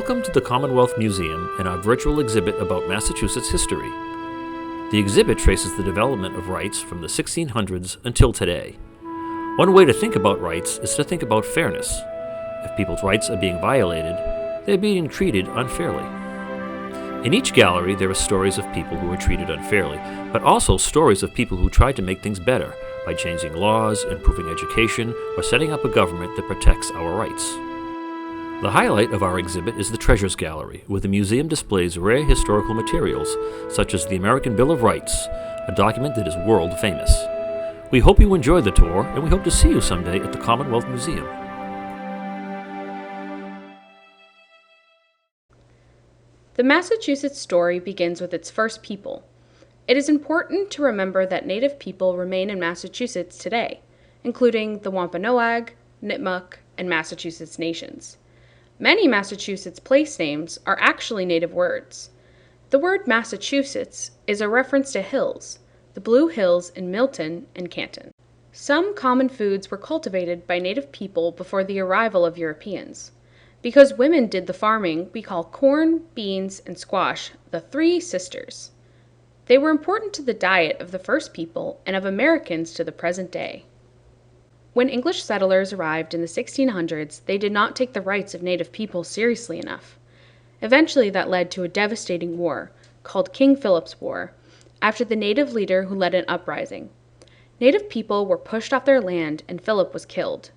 Welcome to the Commonwealth Museum and our virtual exhibit about Massachusetts history. The exhibit traces the development of rights from the 1600s until today. One way to think about rights is to think about fairness. If people's rights are being violated, they're being treated unfairly. In each gallery, there are stories of people who were treated unfairly, but also stories of people who tried to make things better by changing laws, improving education, or setting up a government that protects our rights. The highlight of our exhibit is the Treasures Gallery, where the museum displays rare historical materials, such as the American Bill of Rights, a document that is world famous. We hope you enjoy the tour, and we hope to see you someday at the Commonwealth Museum. The Massachusetts story begins with its first people. It is important to remember that Native people remain in Massachusetts today, including the Wampanoag, Nipmuc, and Massachusetts nations. Many Massachusetts place names are actually Native words. The word Massachusetts is a reference to hills, the Blue Hills in Milton and Canton. Some common foods were cultivated by Native people before the arrival of Europeans. Because women did the farming, we call corn, beans, and squash the Three Sisters. They were important to the diet of the first people and of Americans to the present day. When English settlers arrived in the 1600s, they did not take the rights of Native people seriously enough. Eventually, that led to a devastating war, called King Philip's War, after the Native leader who led an uprising. Native people were pushed off their land, and Philip was killed.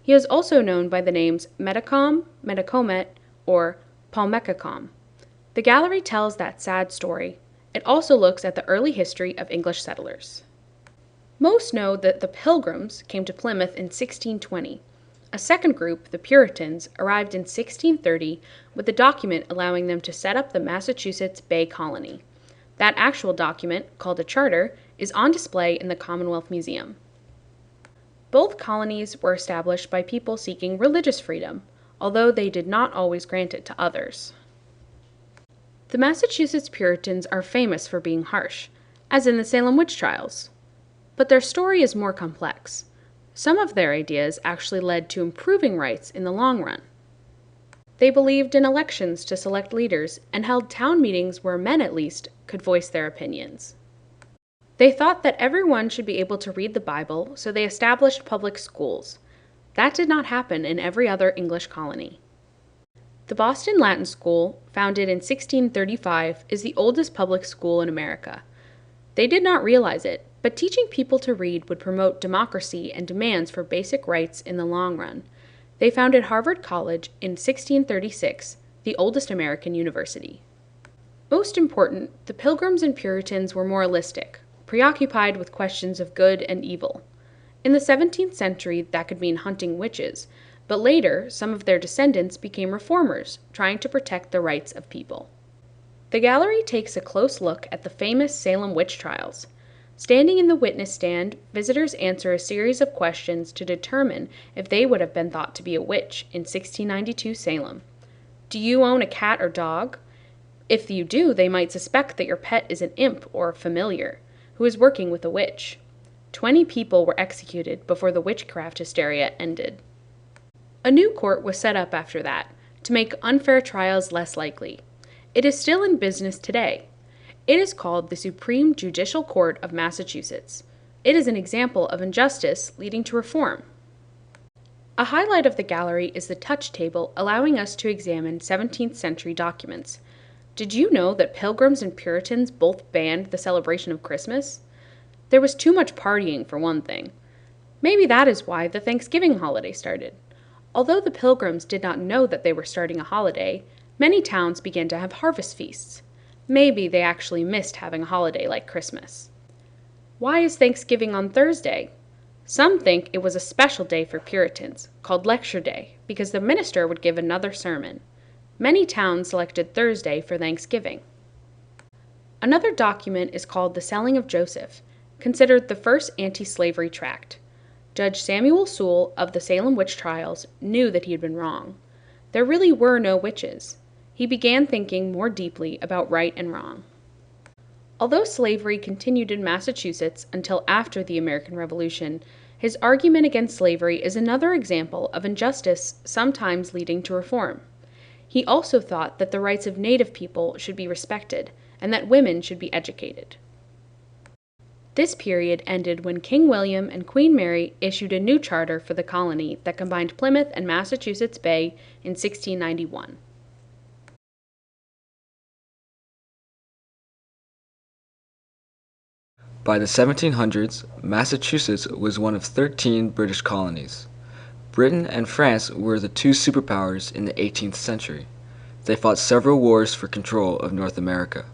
He is also known by the names Metacom, Metacomet, or Palmecacom. The gallery tells that sad story. It also looks at the early history of English settlers. Most know that the Pilgrims came to Plymouth in 1620. A second group, the Puritans, arrived in 1630 with a document allowing them to set up the Massachusetts Bay Colony. That actual document, called a charter, is on display in the Commonwealth Museum. Both colonies were established by people seeking religious freedom, although they did not always grant it to others. The Massachusetts Puritans are famous for being harsh, as in the Salem witch trials. But their story is more complex. Some of their ideas actually led to improving rights in the long run. They believed in elections to select leaders and held town meetings where men, at least, could voice their opinions. They thought that everyone should be able to read the Bible, so they established public schools. That did not happen in every other English colony. The Boston Latin School, founded in 1635, is the oldest public school in America. They did not realize it, but teaching people to read would promote democracy and demands for basic rights in the long run. They founded Harvard College in 1636, the oldest American university. Most important, the Pilgrims and Puritans were moralistic, preoccupied with questions of good and evil. In the 17th century, that could mean hunting witches, but later, some of their descendants became reformers, trying to protect the rights of people. The gallery takes a close look at the famous Salem witch trials. Standing in the witness stand, visitors answer a series of questions to determine if they would have been thought to be a witch in 1692 Salem. Do you own a cat or dog? If you do, they might suspect that your pet is an imp or familiar who is working with a witch. 20 people were executed before the witchcraft hysteria ended. A new court was set up after that, to make unfair trials less likely. It is still in business today. It is called the Supreme Judicial Court of Massachusetts. It is an example of injustice leading to reform. A highlight of the gallery is the touch table, allowing us to examine 17th century documents. Did you know that Pilgrims and Puritans both banned the celebration of Christmas? There was too much partying, for one thing. Maybe that is why the Thanksgiving holiday started. Although the Pilgrims did not know that they were starting a holiday, many towns began to have harvest feasts. Maybe they actually missed having a holiday like Christmas. Why is Thanksgiving on Thursday? Some think it was a special day for Puritans, called Lecture Day, because the minister would give another sermon. Many towns selected Thursday for Thanksgiving. Another document is called the Selling of Joseph, considered the first anti-slavery tract. Judge Samuel Sewall of the Salem witch trials knew that he had been wrong. There really were no witches. He began thinking more deeply about right and wrong. Although slavery continued in Massachusetts until after the American Revolution, his argument against slavery is another example of injustice sometimes leading to reform. He also thought that the rights of Native people should be respected and that women should be educated. This period ended when King William and Queen Mary issued a new charter for the colony that combined Plymouth and Massachusetts Bay in 1691. By the 1700s, Massachusetts was one of 13 British colonies. Britain and France were the two superpowers in the 18th century. They fought several wars for control of North America.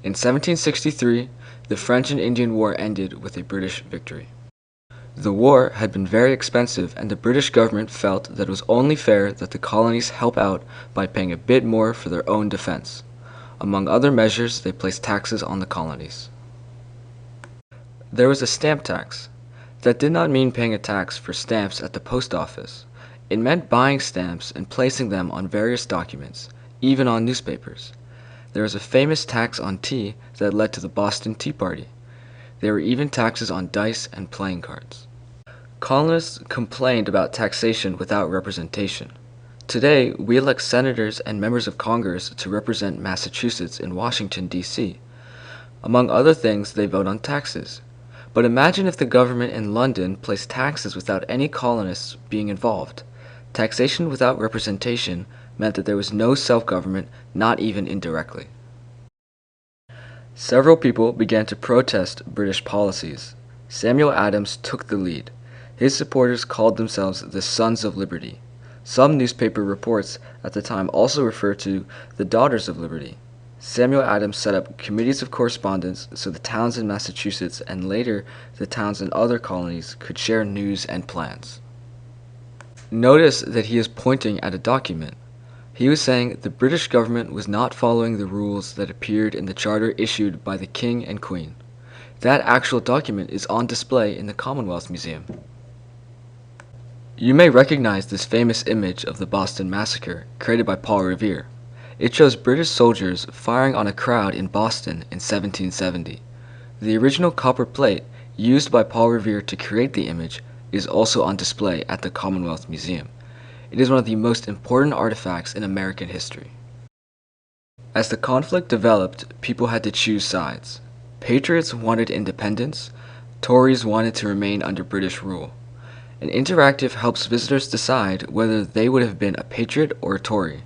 In 1763, the French and Indian War ended with a British victory. The war had been very expensive, and the British government felt that it was only fair that the colonies help out by paying a bit more for their own defense. Among other measures, they placed taxes on the colonies. There was a stamp tax. That did not mean paying a tax for stamps at the post office. It meant buying stamps and placing them on various documents, even on newspapers. There was a famous tax on tea that led to the Boston Tea Party. There were even taxes on dice and playing cards. Colonists complained about taxation without representation. Today, we elect senators and members of Congress to represent Massachusetts in Washington, D.C. Among other things, they vote on taxes. But imagine if the government in London placed taxes without any colonists being involved. Taxation without representation meant that there was no self-government, not even indirectly. Several people began to protest British policies. Samuel Adams took the lead. His supporters called themselves the Sons of Liberty. Some newspaper reports at the time also referred to the Daughters of Liberty. Samuel Adams set up committees of correspondence so the towns in Massachusetts and later the towns in other colonies could share news and plans. Notice that he is pointing at a document. He was saying the British government was not following the rules that appeared in the charter issued by the King and Queen. That actual document is on display in the Commonwealth Museum. You may recognize this famous image of the Boston Massacre created by Paul Revere. It shows British soldiers firing on a crowd in Boston in 1770. The original copper plate used by Paul Revere to create the image is also on display at the Commonwealth Museum. It is one of the most important artifacts in American history. As the conflict developed, people had to choose sides. Patriots wanted independence, Tories wanted to remain under British rule. An interactive helps visitors decide whether they would have been a patriot or a Tory.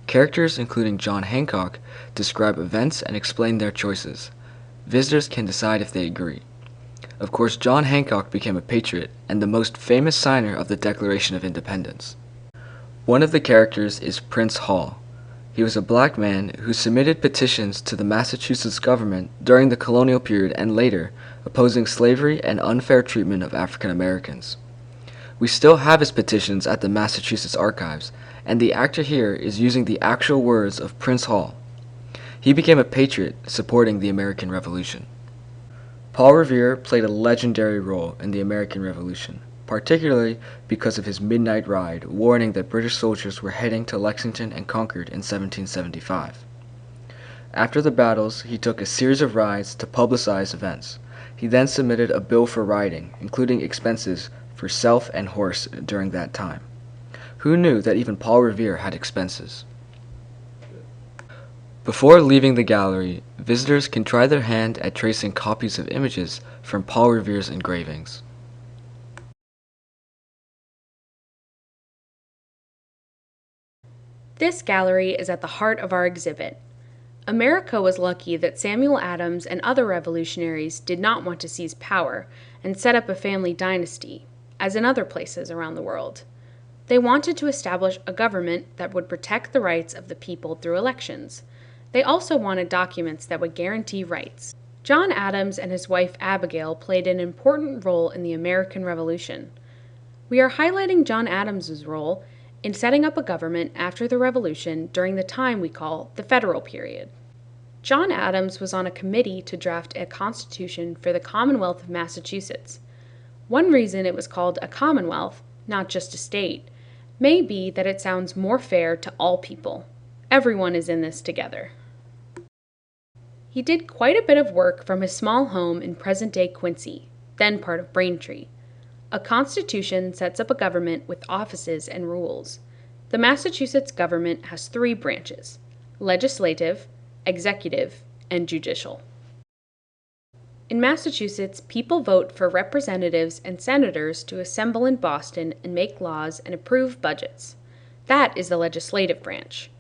Characters, including John Hancock, describe events and explain their choices. Visitors can decide if they agree. Of course, John Hancock became a patriot and the most famous signer of the Declaration of Independence. One of the characters is Prince Hall. He was a black man who submitted petitions to the Massachusetts government during the colonial period and later, opposing slavery and unfair treatment of African Americans. We still have his petitions at the Massachusetts archives, and the actor here is using the actual words of Prince Hall. He became a patriot supporting the American Revolution. Paul Revere played a legendary role in the American Revolution, particularly because of his midnight ride warning that British soldiers were heading to Lexington and Concord in 1775. After the battles, he took a series of rides to publicize events. He then submitted a bill for riding, including expenses for self and horse during that time. Who knew that even Paul Revere had expenses? Before leaving the gallery, visitors can try their hand at tracing copies of images from Paul Revere's engravings. This gallery is at the heart of our exhibit. America was lucky that Samuel Adams and other revolutionaries did not want to seize power and set up a family dynasty, as in other places around the world. They wanted to establish a government that would protect the rights of the people through elections. They also wanted documents that would guarantee rights. John Adams and his wife Abigail played an important role in the American Revolution. We are highlighting John Adams's role in setting up a government after the Revolution during the time we call the Federal Period. John Adams was on a committee to draft a constitution for the Commonwealth of Massachusetts. One reason it was called a Commonwealth, not just a state, may be that it sounds more fair to all people. Everyone is in this together. He did quite a bit of work from his small home in present-day Quincy, then part of Braintree. A constitution sets up a government with offices and rules. The Massachusetts government has three branches: legislative, executive, and judicial. In Massachusetts, people vote for representatives and senators to assemble in Boston and make laws and approve budgets. That is the legislative branch.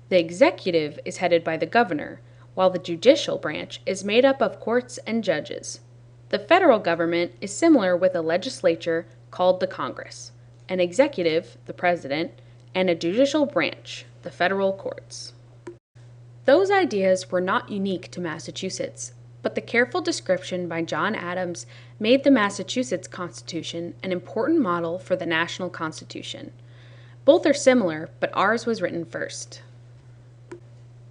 The executive is headed by the governor, while the judicial branch is made up of courts and judges. The federal government is similar with a legislature called the Congress, an executive, the president, and a judicial branch, the federal courts. Those ideas were not unique to Massachusetts, but the careful description by John Adams made the Massachusetts Constitution an important model for the national Constitution. Both are similar, but ours was written first.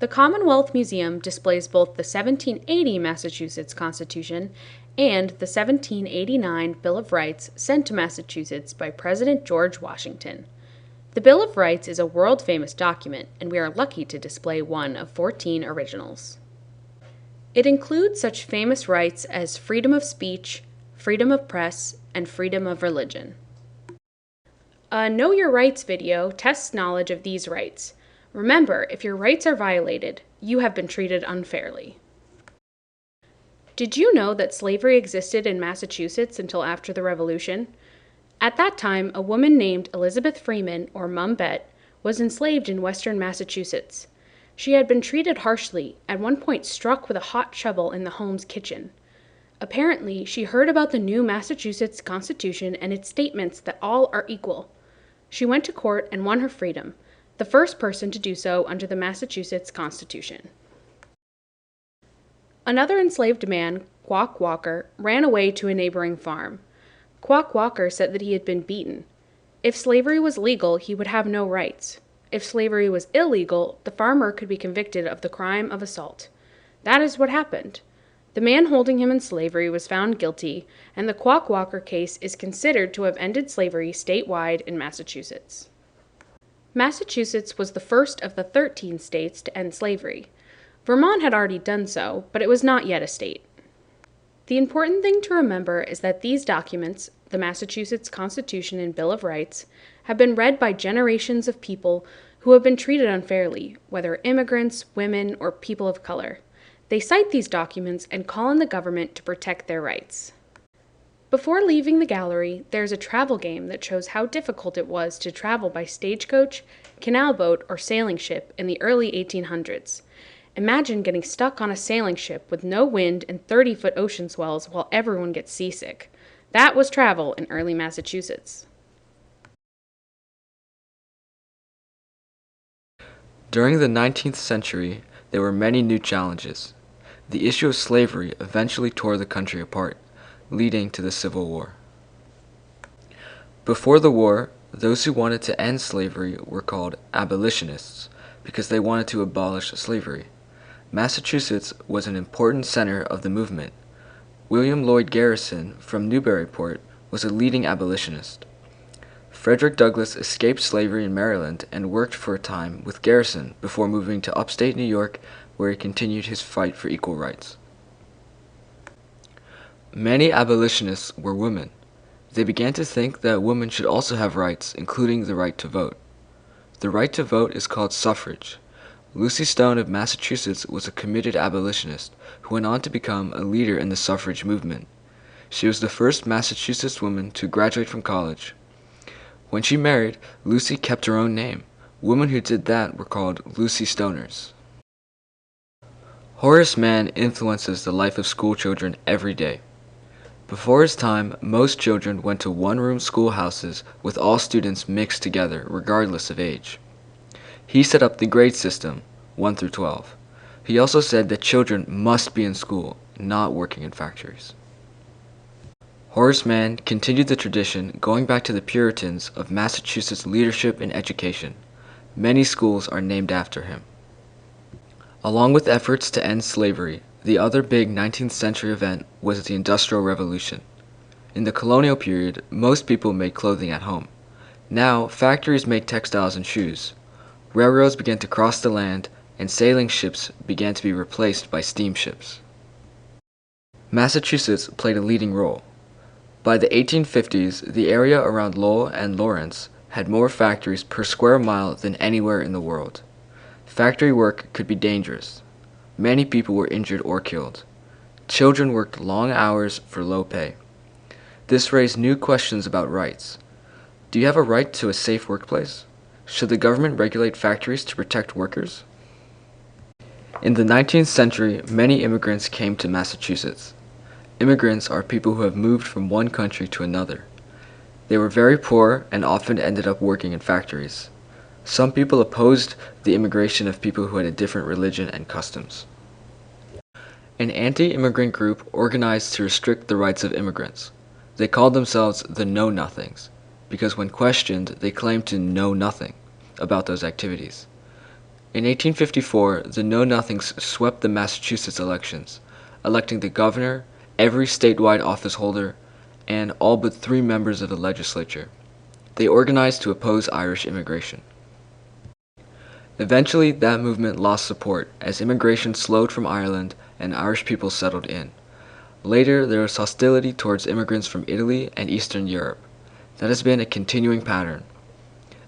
The Commonwealth Museum displays both the 1780 Massachusetts Constitution and the 1789 Bill of Rights sent to Massachusetts by President George Washington. The Bill of Rights is a world-famous document, and we are lucky to display one of 14 originals. It includes such famous rights as freedom of speech, freedom of press, and freedom of religion. A Know Your Rights video tests knowledge of these rights. Remember, if your rights are violated, you have been treated unfairly. Did you know that slavery existed in Massachusetts until after the Revolution? At that time, a woman named Elizabeth Freeman, or Mum Bet, was enslaved in western Massachusetts. She had been treated harshly, at one point struck with a hot shovel in the home's kitchen. Apparently, she heard about the new Massachusetts Constitution and its statements that all are equal. She went to court and won her freedom, the first person to do so under the Massachusetts Constitution. Another enslaved man, Quock Walker, ran away to a neighboring farm. Quock Walker said that he had been beaten. If slavery was legal, he would have no rights. If slavery was illegal, the farmer could be convicted of the crime of assault. That is what happened. The man holding him in slavery was found guilty, and the Quock Walker case is considered to have ended slavery statewide in Massachusetts. Massachusetts was the first of the 13 states to end slavery. Vermont had already done so, but it was not yet a state. The important thing to remember is that these documents, the Massachusetts Constitution and Bill of Rights, have been read by generations of people who have been treated unfairly, whether immigrants, women, or people of color. They cite these documents and call on the government to protect their rights. Before leaving the gallery, there's a travel game that shows how difficult it was to travel by stagecoach, canal boat, or sailing ship in the early 1800s. Imagine getting stuck on a sailing ship with no wind and 30-foot ocean swells while everyone gets seasick. That was travel in early Massachusetts. During the 19th century, there were many new challenges. The issue of slavery eventually tore the country apart, leading to the Civil War. Before the war, those who wanted to end slavery were called abolitionists because they wanted to abolish slavery. Massachusetts was an important center of the movement. William Lloyd Garrison from Newburyport was a leading abolitionist. Frederick Douglass escaped slavery in Maryland and worked for a time with Garrison before moving to upstate New York, where he continued his fight for equal rights. Many abolitionists were women. They began to think that women should also have rights, including the right to vote. The right to vote is called suffrage. Lucy Stone of Massachusetts was a committed abolitionist who went on to become a leader in the suffrage movement. She was the first Massachusetts woman to graduate from college. When she married, Lucy kept her own name. Women who did that were called Lucy Stoners. Horace Mann influences the life of schoolchildren every day. Before his time, most children went to one-room schoolhouses with all students mixed together, regardless of age. He set up the grade system, 1 through 12. He also said that children must be in school, not working in factories. Horace Mann continued the tradition going back to the Puritans of Massachusetts leadership in education. Many schools are named after him. Along with efforts to end slavery, the other big 19th century event was the Industrial Revolution. In the colonial period, most people made clothing at home. Now, factories made textiles and shoes. Railroads began to cross the land, and sailing ships began to be replaced by steamships. Massachusetts played a leading role. By the 1850s, the area around Lowell and Lawrence had more factories per square mile than anywhere in the world. Factory work could be dangerous. Many people were injured or killed. Children worked long hours for low pay. This raised new questions about rights. Do you have a right to a safe workplace? Should the government regulate factories to protect workers? In the 19th century, many immigrants came to Massachusetts. Immigrants are people who have moved from one country to another. They were very poor and often ended up working in factories. Some people opposed the immigration of people who had a different religion and customs. An anti-immigrant group organized to restrict the rights of immigrants. They called themselves the Know-Nothings, because when questioned, they claimed to know nothing about those activities. In 1854, the Know-Nothings swept the Massachusetts elections, electing the governor, every statewide office holder, and all but 3 members of the legislature. They organized to oppose Irish immigration. Eventually, that movement lost support as immigration slowed from Ireland and Irish people settled in. Later, there was hostility towards immigrants from Italy and Eastern Europe. That has been a continuing pattern.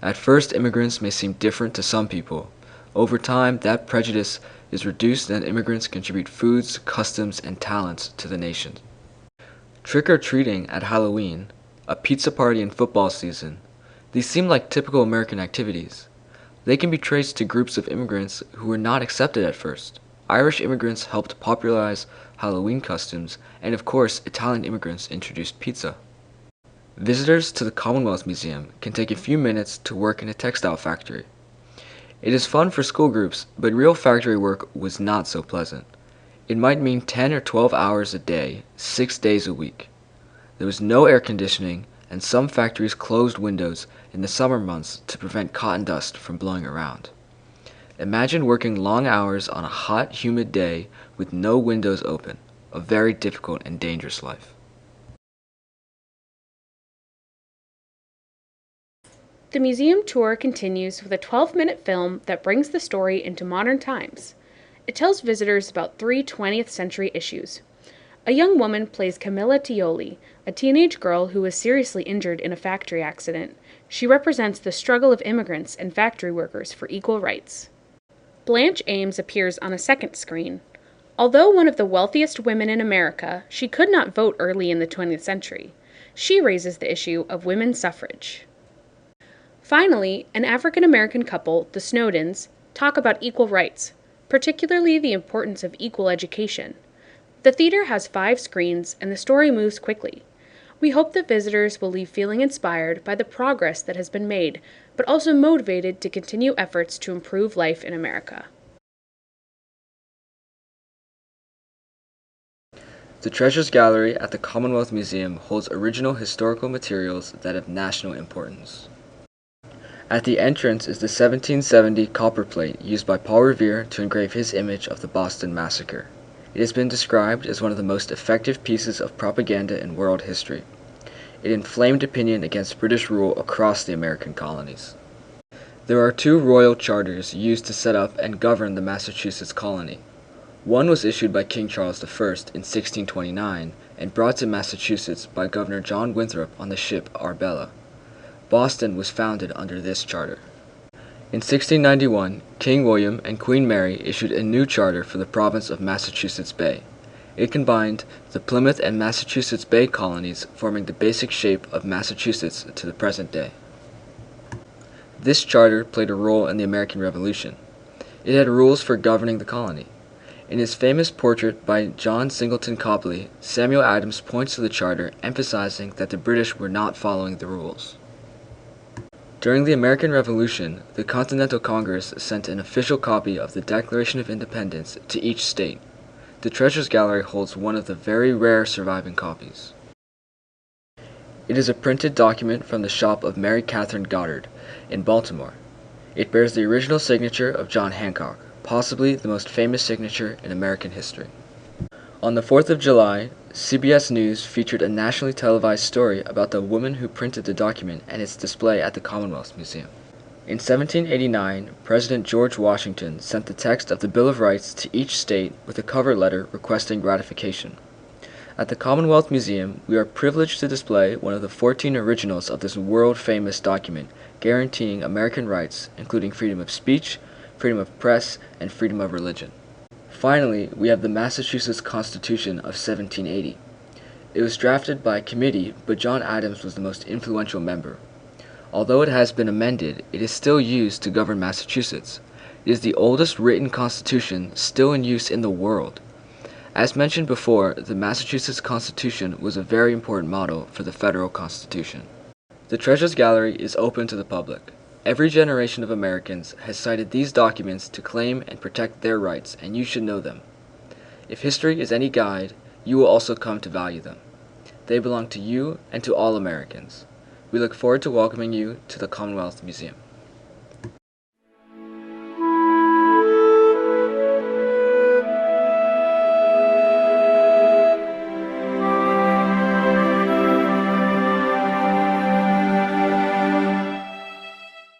At first, immigrants may seem different to some people. Over time, that prejudice is reduced and immigrants contribute foods, customs, and talents to the nation. Trick-or-treating at Halloween, a pizza party in football season, these seem like typical American activities. They can be traced to groups of immigrants who were not accepted at first. Irish immigrants helped popularize Halloween customs, and of course, Italian immigrants introduced pizza. Visitors to the Commonwealth Museum can take a few minutes to work in a textile factory. It is fun for school groups, but real factory work was not so pleasant. It might mean 10 or 12 hours a day, 6 days a week. There was no air conditioning, and some factories closed windows in the summer months to prevent cotton dust from blowing around. Imagine working long hours on a hot, humid day with no windows open, a very difficult and dangerous life. The museum tour continues with a 12-minute film that brings the story into modern times. It tells visitors about 3 20th century issues. A young woman plays Camilla Tioli, a teenage girl who was seriously injured in a factory accident. She represents the struggle of immigrants and factory workers for equal rights. Blanche Ames appears on a second screen. Although one of the wealthiest women in America, she could not vote early in the 20th century. She raises the issue of women's suffrage. Finally, an African-American couple, the Snowdens, talk about equal rights, particularly the importance of equal education. The theater has 5 screens, and the story moves quickly. We hope that visitors will leave feeling inspired by the progress that has been made, but also motivated to continue efforts to improve life in America. The Treasures Gallery at the Commonwealth Museum holds original historical materials that have national importance. At the entrance is the 1770 copper plate used by Paul Revere to engrave his image of the Boston Massacre. It has been described as one of the most effective pieces of propaganda in world history. It inflamed opinion against British rule across the American colonies. There are 2 royal charters used to set up and govern the Massachusetts colony. One was issued by King Charles I in 1629 and brought to Massachusetts by Governor John Winthrop on the ship Arbella. Boston was founded under this charter. In 1691, King William and Queen Mary issued a new charter for the province of Massachusetts Bay. It combined the Plymouth and Massachusetts Bay colonies, forming the basic shape of Massachusetts to the present day. This charter played a role in the American Revolution. It had rules for governing the colony. In his famous portrait by John Singleton Copley, Samuel Adams points to the charter, emphasizing that the British were not following the rules. During the American Revolution, the Continental Congress sent an official copy of the Declaration of Independence to each state. The Treasures Gallery holds one of the very rare surviving copies. It is a printed document from the shop of Mary Catherine Goddard in Baltimore. It bears the original signature of John Hancock, possibly the most famous signature in American history. On the 4th of July, CBS News featured a nationally televised story about the woman who printed the document and its display at the Commonwealth Museum. In 1789, President George Washington sent the text of the Bill of Rights to each state with a cover letter requesting ratification. At the Commonwealth Museum, we are privileged to display one of the 14 originals of this world-famous document, guaranteeing American rights, including freedom of speech, freedom of press, and freedom of religion. Finally, we have the Massachusetts Constitution of 1780. It was drafted by a committee, but John Adams was the most influential member. Although it has been amended, it is still used to govern Massachusetts. It is the oldest written constitution still in use in the world. As mentioned before, the Massachusetts Constitution was a very important model for the federal Constitution. The Treasures Gallery is open to the public. Every generation of Americans has cited these documents to claim and protect their rights, and you should know them. If history is any guide, you will also come to value them. They belong to you and to all Americans. We look forward to welcoming you to the Commonwealth Museum.